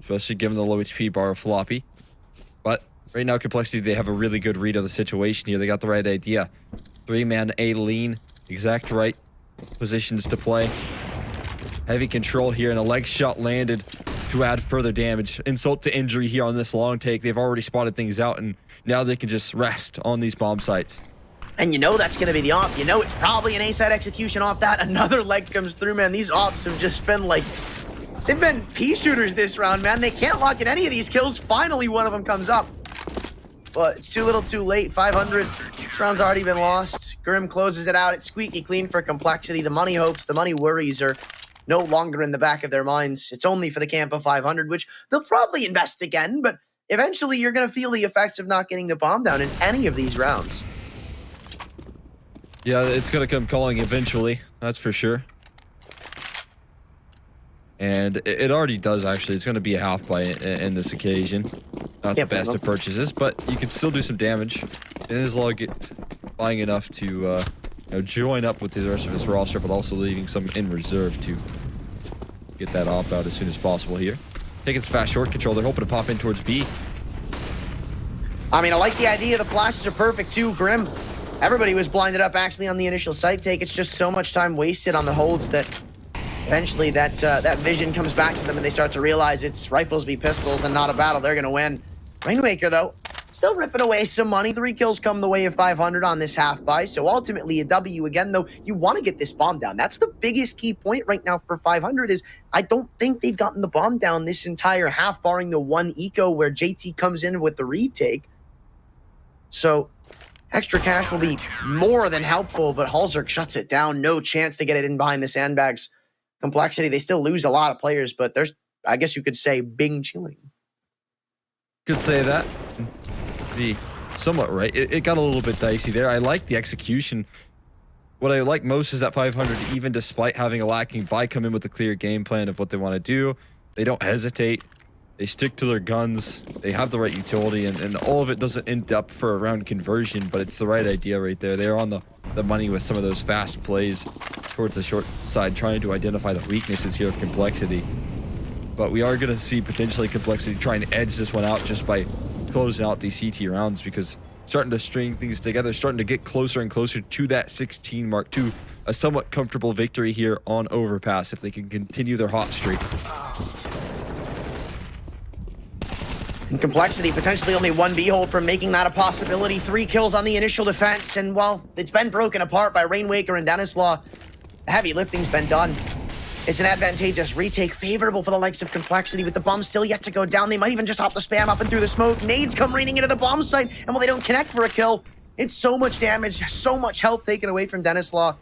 [SPEAKER 2] especially given the low HP bar of Floppy. But right now, Complexity, they have a really good read of the situation here. They got the right idea. 3-man A lean, exact right positions to play. Heavy control here, and a leg shot landed to add further damage. Insult to injury here on this long take. They've already spotted things out, and now they can just rest on these bomb sites.
[SPEAKER 1] And you know that's going to be the op. You know it's probably an A-side execution off that. Another leg comes through, man. These ops have just been like... They've been pea shooters this round, man. They can't lock in any of these kills. Finally, one of them comes up. But it's too little too late. 500. This round's already been lost. Grim closes it out. It's squeaky clean for Complexity. The money hopes, the money worries are no longer in the back of their minds. It's only for the camp of 500, which they'll probably invest again, but eventually you're going to feel the effects of not getting the bomb down in any of these rounds.
[SPEAKER 2] Yeah, it's going to come calling eventually. That's for sure. And it already does, actually. It's going to be a half buy in this occasion. Not the best of purchases, but you can still do some damage. And as long as buying enough to you know, join up with the rest of his roster, but also leaving some in reserve to get that op out as soon as possible here. Taking some fast short control. They're hoping to pop in towards B.
[SPEAKER 1] I mean, I like the idea. The flashes are perfect, too. Grim, everybody was blinded up, actually, on the initial site take. It's just so much time wasted on the holds that... Eventually, that vision comes back to them, and they start to realize it's rifles v pistols and not a battle. They're going to win. Rainmaker, though, still ripping away some money. 3 kills come the way of 500 on this half buy. So ultimately, a W again, though. You want to get this bomb down. That's the biggest key point right now for 500 is I don't think they've gotten the bomb down this entire half, barring the one eco where JT comes in with the retake. So... extra cash will be more than helpful, but Halzerk shuts it down. No chance to get it in behind the sandbags. Complexity, they still lose a lot of players, but there's, I guess you could say, Bing chilling.
[SPEAKER 2] Could say that. Be somewhat right. It got a little bit dicey there. I like the execution. What I like most is that 500, even despite having a lacking buy, come in with a clear game plan of what they want to do. They don't hesitate. They stick to their guns. They have the right utility, and all of it doesn't end up for a round conversion, but it's the right idea right there. They're on the money with some of those fast plays towards the short side, trying to identify the weaknesses here of Complexity. But we are going to see potentially Complexity trying to edge this one out just by closing out these CT rounds, because starting to string things together, starting to get closer and closer to that 16 mark, to a somewhat comfortable victory here on Overpass if they can continue their hot streak.
[SPEAKER 1] And Complexity potentially only one B-hold from making that a possibility. 3 kills on the initial defense, and well, it's been broken apart by Rainwaker and Denislaw. The heavy lifting's been done. It's an advantageous retake, favorable for the likes of Complexity, with the bomb still yet to go down. They might even just hop the spam up and through the smoke. Nades come raining into the bomb site, and while they don't connect for a kill, it's so much damage, so much health taken away from Denislaw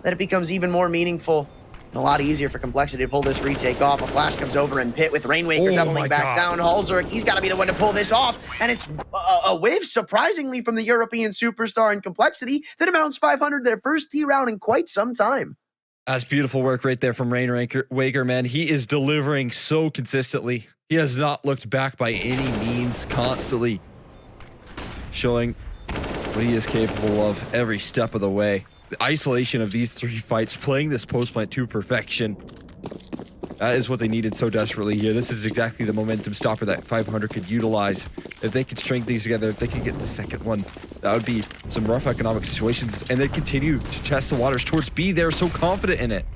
[SPEAKER 1] that it becomes even more meaningful. A lot easier for Complexity to pull this retake off. A flash comes over and Pit with Rainwaker doubling back down. Halzerk, he's got to be the one to pull this off. And it's a whiff, surprisingly, from the European superstar in Complexity that amounts 500 their first T round in quite some time.
[SPEAKER 2] That's beautiful work right there from Rainwaker, man. He is delivering so consistently. He has not looked back by any means, constantly showing what he is capable of every step of the way. The isolation of these 3 fights, playing this post plant to perfection. That is what they needed so desperately here. This is exactly the momentum stopper that 500 could utilize. If they could string things together, if they could get the second one, that would be some rough economic situations. And they continue to test the waters towards B. They're so confident in it.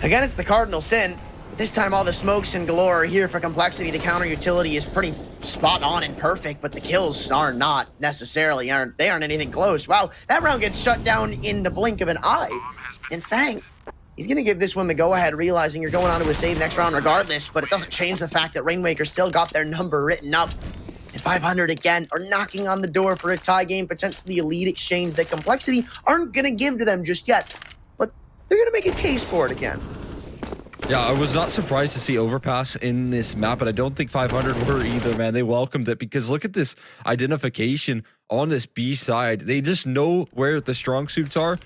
[SPEAKER 1] Again, it's the cardinal sin. This time all the smokes and galore are here for Complexity. The counter utility is pretty spot on and perfect, but the kills are not necessarily, aren't anything close. Wow, that round gets shut down in the blink of an eye. And Fang, he's going to give this one the go-ahead, realizing you're going on to a save next round regardless, but it doesn't change the fact that Rainmaker still got their number written up. And 500 again are knocking on the door for a tie game, potentially a lead exchange that Complexity aren't going to give to them just yet. But they're going to make a case for it again.
[SPEAKER 2] Yeah, I was not surprised to see Overpass in this map, but I don't think 500 were either, man. They welcomed it because look at this identification on this B side. They just know where the strong suits are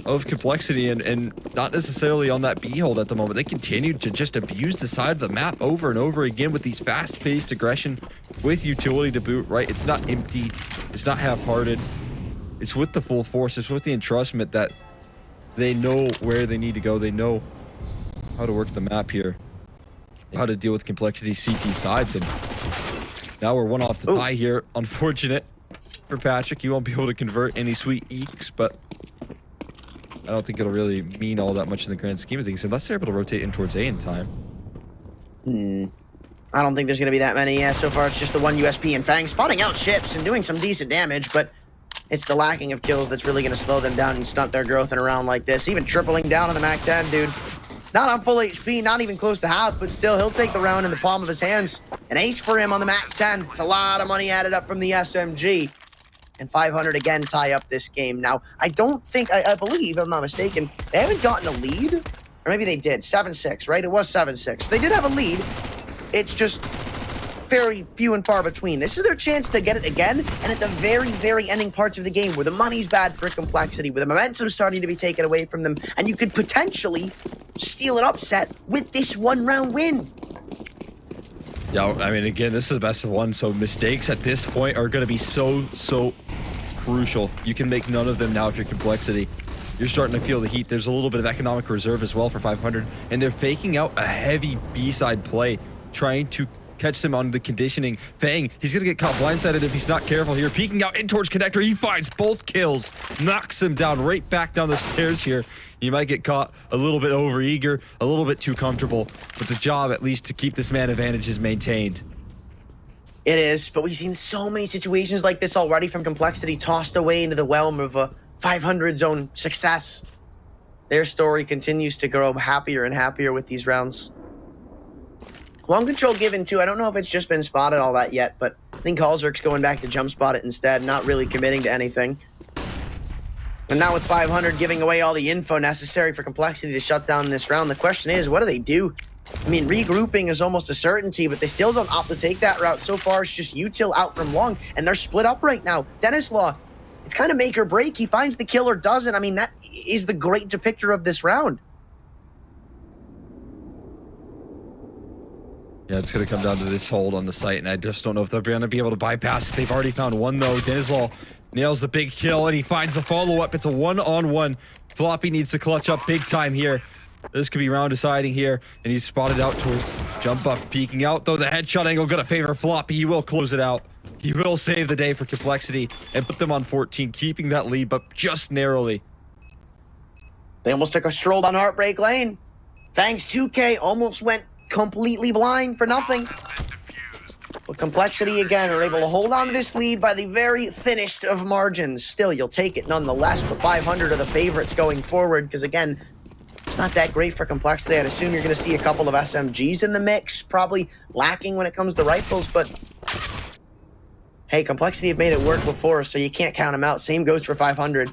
[SPEAKER 2] of Complexity and not necessarily on that B hold at the moment. They continue to just abuse the side of the map over and over again with these fast-paced aggression with utility to boot, right? It's not empty. It's not half-hearted. It's with the full force. It's with the entrustment that they know where they need to go. They know how to work the map here, how to deal with Complexity CT sides, and now we're one off the tie here. Unfortunate for Patrick. He won't be able to convert any sweet eeks, but I don't think it'll really mean all that much in the grand scheme of things unless they're able to rotate in towards A in time.
[SPEAKER 1] I don't think there's going to be that many. Yeah, so far it's just the one USP and Fang spotting out ships and doing some decent damage, but it's the lacking of kills that's really going to slow them down and stunt their growth in a round like this. Even tripling down on the Mac 10, dude. Not on full HP, not even close to half, but still, he'll take the round in the palm of his hands. An ace for him on the Mac 10. It's a lot of money added up from the SMG. And 500 again tie up this game. Now, I don't think, I believe, if I'm not mistaken, they haven't gotten a lead. Or maybe they did. 7-6, right? It was 7-6. They did have a lead. It's just very few and far between. This is their chance to get it again, and at the very, very ending parts of the game where the money's bad for Complexity, where the momentum's starting to be taken away from them, and you could potentially steal an upset with this one-round win.
[SPEAKER 2] Yeah, I mean, again, this is the best of one, so mistakes at this point are going to be so crucial. You can make none of them now if you're Complexity. You're starting to feel the heat. There's a little bit of economic reserve as well for 500, and they're faking out a heavy B-side play, trying to catch them on the conditioning. Fang, he's going to get caught blindsided if he's not careful here. Peeking out in towards Connector. He finds both kills. Knocks him down right back down the stairs here. You might get caught a little bit over-eager, a little bit too comfortable. But the job, at least, to keep this man advantage is maintained.
[SPEAKER 1] It is, but we've seen so many situations like this already from Complexity tossed away into the realm of a 500 zone success. Their story continues to grow happier and happier with these rounds. Long control given too. I don't know if it's just been spotted all that yet, but I think Halzerk's going back to jump spot it instead, not really committing to anything. And now with 500 giving away all the info necessary for Complexity to shut down this round, the question is, what do they do? I mean, regrouping is almost a certainty, but they still don't opt to take that route. So far, it's just Util out from long, and they're split up right now. Dennis Law, it's kind of make or break. He finds the kill or doesn't. I mean, that is the great depictor of this round.
[SPEAKER 2] Yeah, it's going to come down to this hold on the site, and I just don't know if they're going to be able to bypass it. They've already found one, though. Denislaw nails the big kill, and he finds the follow-up. It's a one-on-one. Floppy needs to clutch up big time here. This could be round deciding here, and he's spotted out towards jump up. Peeking out, though, the headshot angle going to favor Floppy. He will close it out. He will save the day for Complexity and put them on 14, keeping that lead, but just narrowly.
[SPEAKER 1] They almost took a stroll down Heartbreak Lane. Fangs 2K almost went completely blind for nothing. But Complexity again are able to hold on to this lead by the very thinnest of margins. Still, you'll take it nonetheless, but 500 are the favorites going forward because again, it's not that great for Complexity. I'd assume you're going to see a couple of SMGs in the mix, probably lacking when it comes to rifles, but hey, Complexity have made it work before, so you can't count them out. Same goes for 500.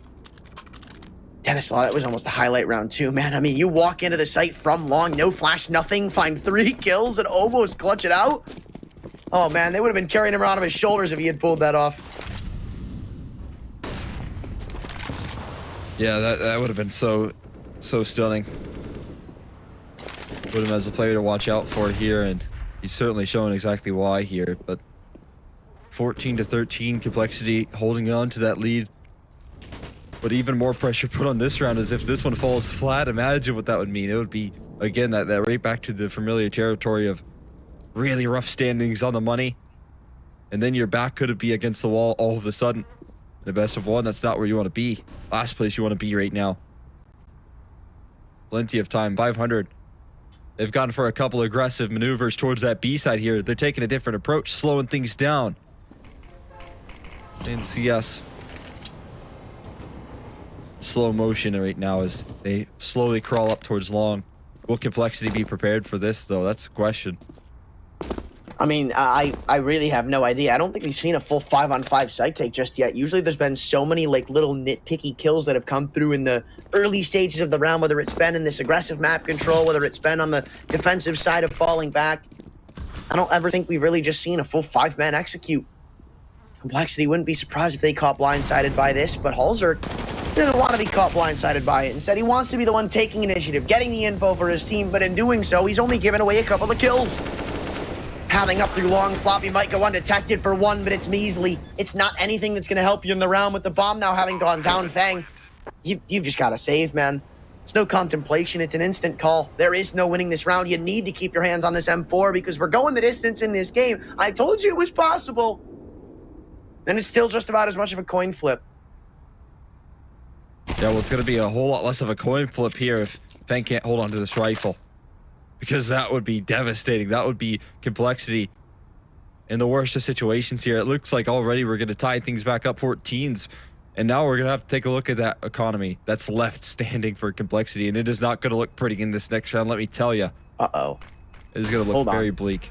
[SPEAKER 1] Dennis Law, that was almost a highlight round too, man. I mean, you walk into the site from long, no flash, nothing, find 3 kills and almost clutch it out. Oh man, they would have been carrying him around on his shoulders if he had pulled that off.
[SPEAKER 2] Yeah, that would have been so stunning. Put him as a player to watch out for here, and he's certainly showing exactly why here. But 14-13, Complexity holding on to that lead. But even more pressure put on this round, as if this one falls flat. Imagine what that would mean. It would be, again, that right back to the familiar territory of really rough standings on the money. And then your back could be against the wall all of a sudden. In the best of one, that's not where you want to be. Last place you want to be right now. Plenty of time. 500 They've gone for a couple aggressive maneuvers towards that B side here. They're taking a different approach, slowing things down. In CS, slow motion right now as they slowly crawl up towards long. Will Complexity be prepared for this, though? That's the question.
[SPEAKER 1] I mean, I really have no idea. I don't think we've seen a full 5-on-5 site take just yet. Usually there's been so many like little nitpicky kills that have come through in the early stages of the round, whether it's been in this aggressive map control, whether it's been on the defensive side of falling back. I don't ever think we've really just seen a full 5-man execute. Complexity wouldn't be surprised if they caught blindsided by this, but Halzerk doesn't want to be caught blindsided by it. Instead, he wants to be the one taking initiative, getting the info for his team, but in doing so, he's only given away a couple of kills. Padding up through long, Floppy might go undetected for one, but it's measly. It's not anything that's going to help you in the round with the bomb now having gone down. Fang, you've just got to save, man. It's no contemplation. It's an instant call. There is no winning this round. You need to keep your hands on this M4 because we're going the distance in this game. I told you it was possible. And it's still just about as much of a coin flip.
[SPEAKER 2] Yeah, well, it's going to be a whole lot less of a coin flip here if Fang can't hold on to this rifle. Because that would be devastating. That would be Complexity in the worst of situations here. It looks like already we're going to tie things back up 14s. And now we're going to have to take a look at that economy that's left standing for Complexity. And it is not going to look pretty in this next round, let me tell you.
[SPEAKER 1] Uh-oh.
[SPEAKER 2] It is going to look very bleak.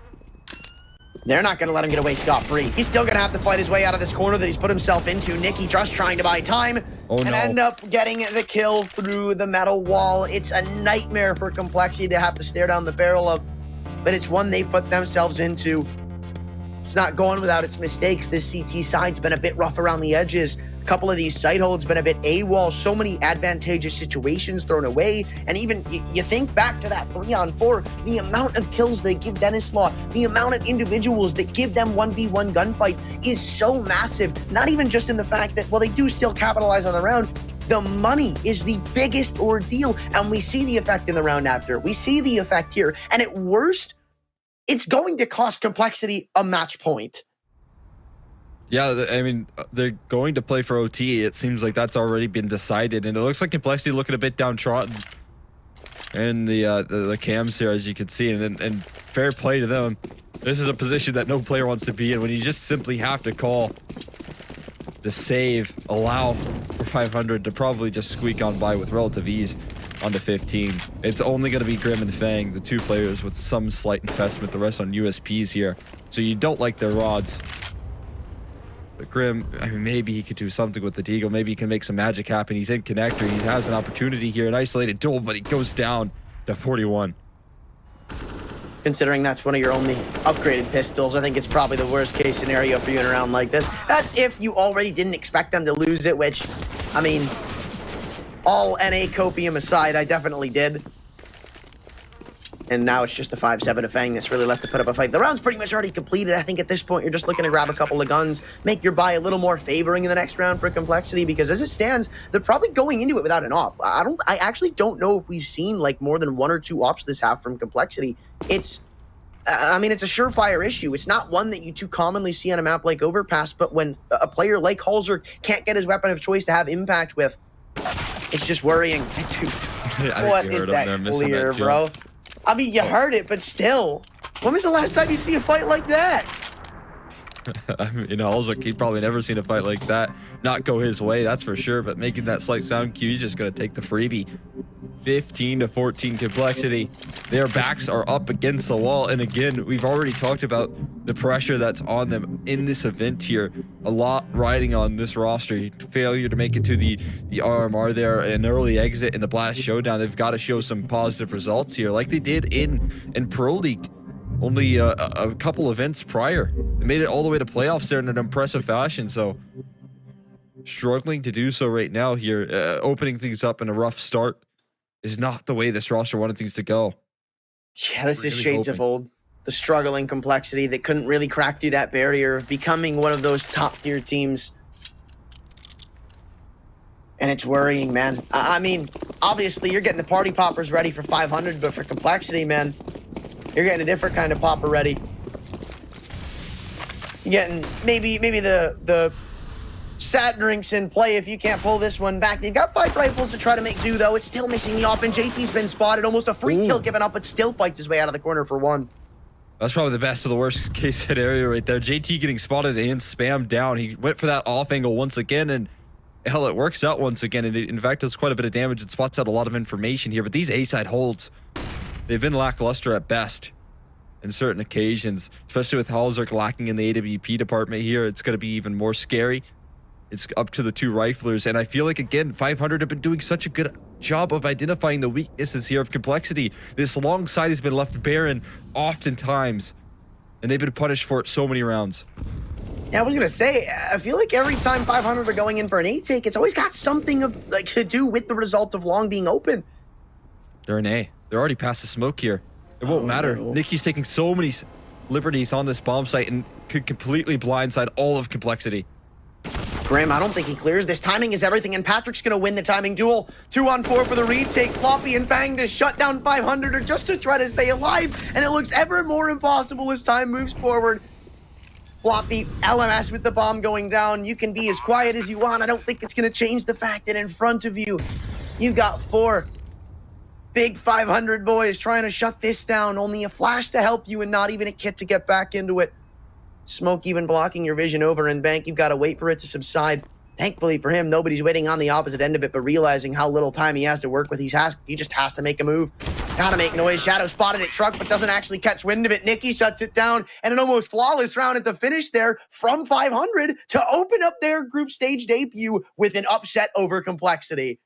[SPEAKER 1] They're not going to let him get away scot-free. He's still going to have to fight his way out of this corner that he's put himself into. Nicky just trying to buy time and end up getting the kill through the metal wall. It's a nightmare for Complexity to have to stare down the barrel of, but it's one they've put themselves into. It's not going without its mistakes. This CT side's been a bit rough around the edges. A couple of these site holds been a bit AWOL. So many advantageous situations thrown away. And even you think back to that 3-on-4, the amount of kills they give Dennis Law, the amount of individuals that give them 1v1 gunfights is so massive. Not even just in the fact that, well, they do still capitalize on the round. The money is the biggest ordeal. And we see the effect in the round after. We see the effect here. And at worst, it's going to cost Complexity a match point.
[SPEAKER 2] Yeah, I mean, they're going to play for OT. It seems like that's already been decided. And it looks like Complexity looking a bit downtrodden. And the cams here, as you can see. And fair play to them. This is a position that no player wants to be in when you just simply have to call to save, allow for 500 to probably just squeak on by with relative ease onto 15. It's only going to be Grim and Fang, the two players with some slight investment, the rest on USPs here. So you don't like their rods. But Grim, I mean, maybe he could do something with the Deagle. Maybe he can make some magic happen. He's in connector. He has an opportunity here, an isolated duel, but he goes down to 41.
[SPEAKER 1] Considering that's one of your only upgraded pistols, I think it's probably the worst case scenario for you in a round like this. That's if you already didn't expect them to lose it, which, I mean, all NA copium aside, I definitely did. And now it's just the 5-7 of Fang that's really left to put up a fight. The round's pretty much already completed. I think at this point, you're just looking to grab a couple of guns, make your buy a little more favoring in the next round for Complexity, because as it stands, they're probably going into it without an op. I actually don't know if we've seen like more than 1 or 2 ops this half from Complexity. It's, I mean, it's a surefire issue. It's not one that you too commonly see on a map like Overpass, but when a player like Halzer can't get his weapon of choice to have impact with, it's just worrying. Dude, what is that clear, bro? I mean, you heard it, but still. When was the last time you see a fight like that?
[SPEAKER 2] I mean, you know, also, he'd probably never seen a fight like that not go his way, that's for sure. But making that slight sound cue, he's just going to take the freebie. 15 to 14 Complexity. Their backs are up against the wall. And again, we've already talked about the pressure that's on them in this event here. A lot riding on this roster. Failure to make it to the RMR there, an early exit in the Blast Showdown. They've got to show some positive results here, like they did in Pro League. Only a couple events prior. They made it all the way to playoffs there in an impressive fashion. So struggling to do so right now here, opening things up in a rough start is not the way this roster wanted things to go.
[SPEAKER 1] Yeah, this is shades of old. The struggling Complexity that couldn't really crack through that barrier of becoming one of those top tier teams. And it's worrying, man. I mean, obviously you're getting the party poppers ready for 500, but for Complexity, man, you're getting a different kind of popper ready. You're getting maybe the Sad drinks in play if you can't pull this one back. They've got 5 rifles to try to make do, though. It's still missing the off, and JT's been spotted. Almost a free kill given up, but still fights his way out of the corner for 1.
[SPEAKER 2] That's probably the best of the worst case scenario right there. JT getting spotted and spammed down. He went for that off angle once again, and hell, it works out once again. And it, in fact, does quite a bit of damage. It spots out a lot of information here. But these A-side holds, they've been lackluster at best in certain occasions, especially with Halzerk lacking in the AWP department here. It's going to be even more scary. It's up to the 2 riflers, and I feel like, again, 500 have been doing such a good job of identifying the weaknesses here of Complexity. This long side has been left barren oftentimes, and they've been punished for it so many rounds.
[SPEAKER 1] Yeah, I was gonna say, I feel like every time 500 are going in for an A take, it's always got something of like to do with the result of long being open.
[SPEAKER 2] They're an A. They're already past the smoke here. It won't matter.
[SPEAKER 1] No.
[SPEAKER 2] Nicky's taking so many liberties on this bomb site and could completely blindside all of Complexity.
[SPEAKER 1] Graham, I don't think he clears. This timing is everything, and Patrick's going to win the timing duel. 2-on-4 for the retake. Floppy and Fang to shut down 500 or just to try to stay alive, and it looks ever more impossible as time moves forward. Floppy, LMS with the bomb going down. You can be as quiet as you want. I don't think it's going to change the fact that in front of you, you got 4 big 500 boys trying to shut this down. Only a flash to help you and not even a kit to get back into it. Smoke even blocking your vision over in Bank. You've got to wait for it to subside. Thankfully for him, nobody's waiting on the opposite end of it, but realizing how little time he has to work with, he just has to make a move. Gotta make noise. Shadow spotted at truck, but doesn't actually catch wind of it. Nicky shuts it down, and an almost flawless round at the finish there from 500 to open up their group stage debut with an upset over Complexity.